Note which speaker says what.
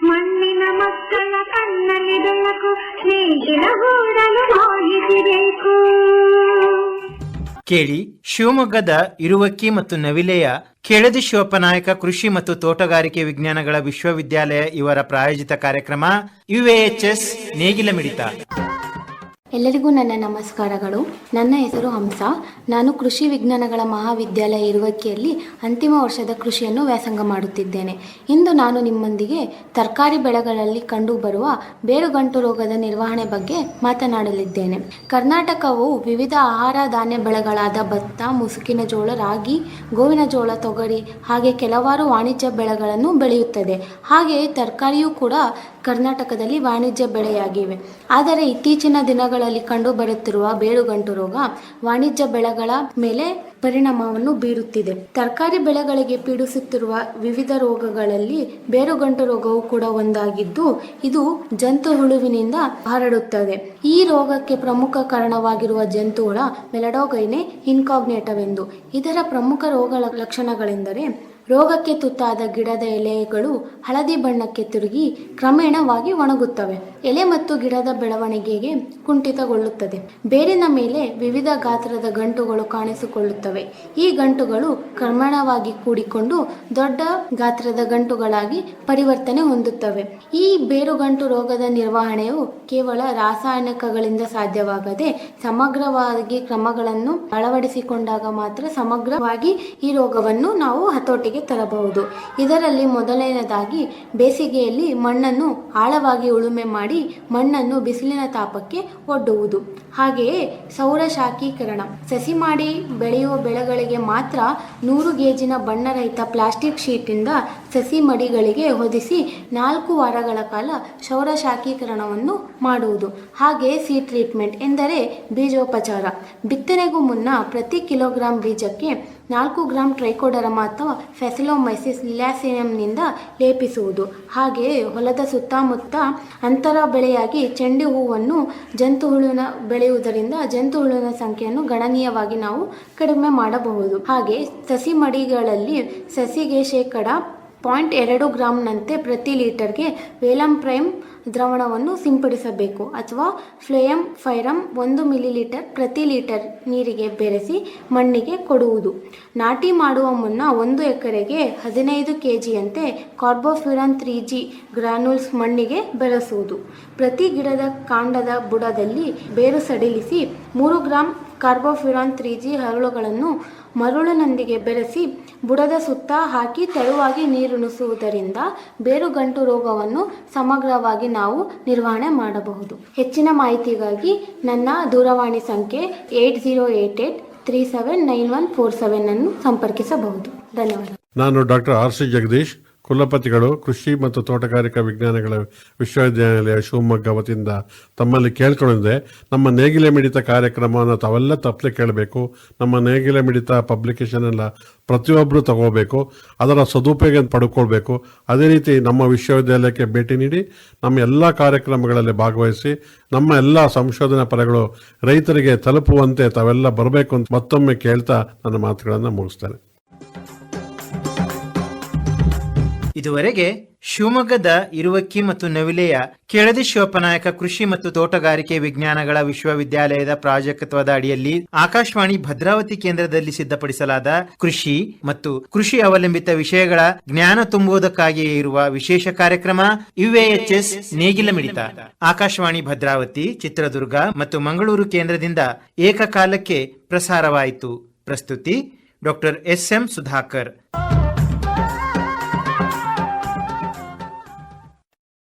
Speaker 1: ಮಣ್ಣಿನ ಮಕ್ಕಳ ಕಣ್ಣಲ್ಲಿ ಬೆಳಕು, ನೇಗಿಲ ಗೂಡಲು ಮಾಹಿತಿ ಬೇಕು.
Speaker 2: ಕೇಳಿ, ಶಿವಮೊಗ್ಗದ ಇರುವಕ್ಕಿ ಮತ್ತು ನವಿಲೆಯ ಕೆಳದಿ ಶಿವಪ್ಪನಾಯಕ ಕೃಷಿ ಮತ್ತು ತೋಟಗಾರಿಕೆ ವಿಜ್ಞಾನಗಳ ವಿಶ್ವವಿದ್ಯಾಲಯ ಇವರ ಪ್ರಾಯೋಜಿತ ಕಾರ್ಯಕ್ರಮ UAHS ನೇಗಿಲ ಮಿಡಿತ.
Speaker 3: ಎಲ್ಲರಿಗೂ ನನ್ನ ನಮಸ್ಕಾರಗಳು. ನನ್ನ ಹೆಸರು ಹಂಸ. ನಾನು ಕೃಷಿ ವಿಜ್ಞಾನಗಳ ಮಹಾವಿದ್ಯಾಲಯ ಇರುವಕ್ಕಿಯಲ್ಲಿ ಅಂತಿಮ ವರ್ಷದ ಕೃಷಿಯನ್ನು ವ್ಯಾಸಂಗ ಮಾಡುತ್ತಿದ್ದೇನೆ. ಇಂದು ನಾನು ನಿಮ್ಮೊಂದಿಗೆ ತರಕಾರಿ ಬೆಳೆಗಳಲ್ಲಿ ಕಂಡುಬರುವ ಬೇರುಗಂಟು ರೋಗದ ನಿರ್ವಹಣೆ ಬಗ್ಗೆ ಮಾತನಾಡಲಿದ್ದೇನೆ. ಕರ್ನಾಟಕವು ವಿವಿಧ ಆಹಾರ ಧಾನ್ಯ ಬೆಳೆಗಳಾದ ಭತ್ತ, ಮುಸುಕಿನ ಜೋಳ, ರಾಗಿ, ಗೋವಿನ ಜೋಳ, ತೊಗರಿ ಹಾಗೆ ಕೆಲವಾರು ವಾಣಿಜ್ಯ ಬೆಳೆಗಳನ್ನು ಬೆಳೆಯುತ್ತದೆ. ಹಾಗೆಯೇ ತರಕಾರಿಯೂ ಕೂಡ ಕರ್ನಾಟಕದಲ್ಲಿ ವಾಣಿಜ್ಯ ಬೆಳೆಯಾಗಿವೆ. ಆದರೆ ಇತ್ತೀಚಿನ ದಿನಗಳಲ್ಲಿ ಕಂಡುಬರುತ್ತಿರುವ ಬೇರುಗಂಟು ರೋಗ ವಾಣಿಜ್ಯ ಬೆಳೆಗಳ ಮೇಲೆ ಪರಿಣಾಮವನ್ನು ಬೀರುತ್ತಿದೆ. ತರಕಾರಿ ಬೆಳೆಗಳಿಗೆ ಪೀಡಿಸುತ್ತಿರುವ ವಿವಿಧ ರೋಗಗಳಲ್ಲಿ ಬೇರುಗಂಟು ರೋಗವು ಕೂಡ ಒಂದಾಗಿದ್ದು, ಇದು ಜಂತು ಹುಳುವಿನಿಂದ ಹರಡುತ್ತದೆ. ಈ ರೋಗಕ್ಕೆ ಪ್ರಮುಖ ಕಾರಣವಾಗಿರುವ ಜಂತು ಹುಳ ಮೆಲಡೋಗೈನೆ ಇನ್ಕಾಗ್ನೇಟವೆಂದು. ಇದರ ಪ್ರಮುಖ ರೋಗ ಲಕ್ಷಣಗಳೆಂದರೆ ರೋಗಕ್ಕೆ ತುತ್ತಾದ ಗಿಡದ ಎಲೆಗಳು ಹಳದಿ ಬಣ್ಣಕ್ಕೆ ತಿರುಗಿ ಕ್ರಮೇಣವಾಗಿ ಒಣಗುತ್ತವೆ. ಎಲೆ ಮತ್ತು ಗಿಡದ ಬೆಳವಣಿಗೆಗೆ ಕುಂಠಿತಗೊಳ್ಳುತ್ತದೆ. ಬೇರಿನ ಮೇಲೆ ವಿವಿಧ ಗಾತ್ರದ ಗಂಟುಗಳು ಕಾಣಿಸಿಕೊಳ್ಳುತ್ತವೆ. ಈ ಗಂಟುಗಳು ಕ್ರಮೇಣವಾಗಿ ಕೂಡಿಕೊಂಡು ದೊಡ್ಡ ಗಾತ್ರದ ಗಂಟುಗಳಾಗಿ ಪರಿವರ್ತನೆ ಹೊಂದುತ್ತವೆ. ಈ ಬೇರುಗಂಟು ರೋಗದ ನಿರ್ವಹಣೆಯು ಕೇವಲ ರಾಸಾಯನಿಕಗಳಿಂದ ಸಾಧ್ಯವಾಗದೆ ಸಮಗ್ರವಾಗಿ ಕ್ರಮಗಳನ್ನು ಅಳವಡಿಸಿಕೊಂಡಾಗ ಮಾತ್ರ ಸಮಗ್ರವಾಗಿ ಈ ರೋಗವನ್ನು ನಾವು ಹತೋಟಿಗೆ ತರಬಹುದು. ಇದರಲ್ಲಿ ಮೊದಲನೆಯದಾಗಿ ಬೇಸಿಗೆಯಲ್ಲಿ ಮಣ್ಣನ್ನು ಆಳವಾಗಿ ಉಳುಮೆ ಮಾಡಿ ಮಣ್ಣನ್ನು ಬಿಸಿಲಿನ ತಾಪಕ್ಕೆ ಒಡ್ಡುವುದು. ಹಾಗೆಯೇ ಸೌರ ಶಾಖೀಕರಣ. ಸಸಿ ಮಾಡಿ ಬೆಳೆಯುವ ಬೆಳೆಗಳಿಗೆ ಮಾತ್ರ 100 ಗೇಜಿನ ಬಣ್ಣರಹಿತ ಪ್ಲಾಸ್ಟಿಕ್ ಶೀಟಿಂದ ಸಸಿ ಮಡಿಗಳಿಗೆ ಹೊದಿಸಿ 4 ವಾರಗಳ ಕಾಲ ಸೌರ ಶಾಖೀಕರಣವನ್ನು ಮಾಡುವುದು. ಹಾಗೆಯೇ ಸೀಡ್ ಟ್ರೀಟ್ಮೆಂಟ್ ಎಂದರೆ ಬೀಜೋಪಚಾರ. ಬಿತ್ತನೆಗೂ ಮುನ್ನ ಪ್ರತಿ ಕಿಲೋಗ್ರಾಂ ಬೀಜಕ್ಕೆ 4 ಗ್ರಾಂ ಟ್ರೈಕೋಡರ್ಮಾ ಅಥವಾ ಫೆಸಿಲೋಮೈಸಿಸ್ ಲಿಲಾಸಿಯಂನಿಂದ ಲೇಪಿಸುವುದು. ಹಾಗೆಯೇ ಹೊಲದ ಸುತ್ತಮುತ್ತ ಅಂತರ ಬೆಳೆಯಾಗಿ ಚೆಂಡು ಹೂವನ್ನು ಜಂತು ಹುಳುವಿನ ಬೆಳೆಯುವುದರಿಂದ ಜಂತು ಹುಳುವಿನ ಸಂಖ್ಯೆಯನ್ನು ಗಣನೀಯವಾಗಿ ನಾವು ಕಡಿಮೆ ಮಾಡಬಹುದು. ಹಾಗೆ ಸಸಿ ಮಡಿಗಳಲ್ಲಿ ಸಸಿಗೆ ಶೇಕಡ 0.2 ಗ್ರಾಂನಂತೆ ಪ್ರತಿ ಲೀಟರ್ಗೆ ವೇಲಂ ಪ್ರೈಮ್ ದ್ರಾವಣವನ್ನು ಸಿಂಪಡಿಸಬೇಕು ಅಥವಾ ಫ್ಲೇಯಂ ಫೈರಮ್ 1 ಮಿಲಿಲೀಟರ್ ಪ್ರತಿ ಲೀಟರ್ ನೀರಿಗೆ ಬೆರೆಸಿ ಮಣ್ಣಿಗೆ ಕೊಡುವುದು. ನಾಟಿ ಮಾಡುವ ಮುನ್ನ 1 ಎಕರೆಗೆ 15 kgಯಂತೆ ಕಾರ್ಬೋಫ್ಯೂರಾನ್ 3G ಗ್ರಾನ್ಯೂಲ್ಸ್ ಮಣ್ಣಿಗೆ ಬೆರೆಸುವುದು. ಪ್ರತಿ ಗಿಡದ ಕಾಂಡದ ಬುಡದಲ್ಲಿ ಬೇರು ಸಡಿಲಿಸಿ 3 ಗ್ರಾಂ ಕಾರ್ಬೋಫ್ಯೂರಾನ್ 3G ಹರಳುಗಳನ್ನು ಮರಳಿನೊಂದಿಗೆ ಬೆರೆಸಿ ಬುಡದ ಸುತ್ತ ಹಾಕಿ ತೆಳುವಾಗಿ ನೀರುಣಿಸುವುದರಿಂದ ಬೇರುಗಂಟು ರೋಗವನ್ನು ಸಮಗ್ರವಾಗಿ ನಾವು ನಿರ್ವಹಣೆ ಮಾಡಬಹುದು. ಹೆಚ್ಚಿನ ಮಾಹಿತಿಗಾಗಿ ನನ್ನ ದೂರವಾಣಿ ಸಂಖ್ಯೆ 8088379147 ಅನ್ನು ಸಂಪರ್ಕಿಸಬಹುದು. ಧನ್ಯವಾದ.
Speaker 4: ನಾನು ಡಾಕ್ಟರ್ RC ಜಗದೀಶ್, ಕುಲಪತಿಗಳು, ಕೃಷಿ ಮತ್ತು ತೋಟಗಾರಿಕಾ ವಿಜ್ಞಾನಗಳ ವಿಶ್ವವಿದ್ಯಾನಿಲಯ ಶಿವಮೊಗ್ಗ ವತಿಯಿಂದ ತಮ್ಮಲ್ಲಿ ಕೇಳ್ಕೊಂಡಿದ್ದೆ, ನಮ್ಮ ನೇಗಿಲ ಮಿಡಿತ ಕಾರ್ಯಕ್ರಮವನ್ನು ತಾವೆಲ್ಲ ತಪ್ಪಲೆ ಕೇಳಬೇಕು. ನಮ್ಮ ನೇಗಿಲ ಮಿಡಿತ ಪಬ್ಲಿಕೇಶನ್ ಎಲ್ಲ ಪ್ರತಿಯೊಬ್ಬರು ತಗೋಬೇಕು, ಅದರ ಸದುಪಯೋಗ ಪಡ್ಕೊಳ್ಬೇಕು. ಅದೇ ರೀತಿ ನಮ್ಮ ವಿಶ್ವವಿದ್ಯಾಲಯಕ್ಕೆ ಭೇಟಿ ನೀಡಿ ನಮ್ಮ ಎಲ್ಲ ಕಾರ್ಯಕ್ರಮಗಳಲ್ಲಿ ಭಾಗವಹಿಸಿ ನಮ್ಮ ಎಲ್ಲ ಸಂಶೋಧನಾ ಫಲಗಳು ರೈತರಿಗೆ ತಲುಪುವಂತೆ ತಾವೆಲ್ಲ ಬರಬೇಕು ಅಂತ ಮತ್ತೊಮ್ಮೆ ಕೇಳ್ತಾ ನನ್ನ ಮಾತುಗಳನ್ನು ಮುಗಿಸ್ತೇನೆ.
Speaker 2: ಇದುವರೆಗೆ ಶಿವಮೊಗ್ಗದ ಇರುವಕ್ಕಿ ಮತ್ತು ನವಿಲೆಯ ಕೆಳದಿ ಶಿವಪ್ಪನಾಯಕ ಕೃಷಿ ಮತ್ತು ತೋಟಗಾರಿಕೆ ವಿಜ್ಞಾನಗಳ ವಿಶ್ವವಿದ್ಯಾಲಯದ ಪ್ರಾಜೆಕ್ಟ್ವದ ಅಡಿಯಲ್ಲಿ ಆಕಾಶವಾಣಿ ಭದ್ರಾವತಿ ಕೇಂದ್ರದಲ್ಲಿ ಸಿದ್ಧಪಡಿಸಲಾದ ಕೃಷಿ ಮತ್ತು ಕೃಷಿ ಅವಲಂಬಿತ ವಿಷಯಗಳ ಜ್ಞಾನ ತುಂಬುವುದಕ್ಕಾಗಿಯೇ ಇರುವ ವಿಶೇಷ ಕಾರ್ಯಕ್ರಮ UAHS ನೇಗಿಲ ಮಿಡಿತ ಆಕಾಶವಾಣಿ ಭದ್ರಾವತಿ, ಚಿತ್ರದುರ್ಗ ಮತ್ತು ಮಂಗಳೂರು ಕೇಂದ್ರದಿಂದ ಏಕಕಾಲಕ್ಕೆ ಪ್ರಸಾರವಾಯಿತು. ಪ್ರಸ್ತುತಿ ಡಾಕ್ಟರ್ SM ಸುಧಾಕರ್.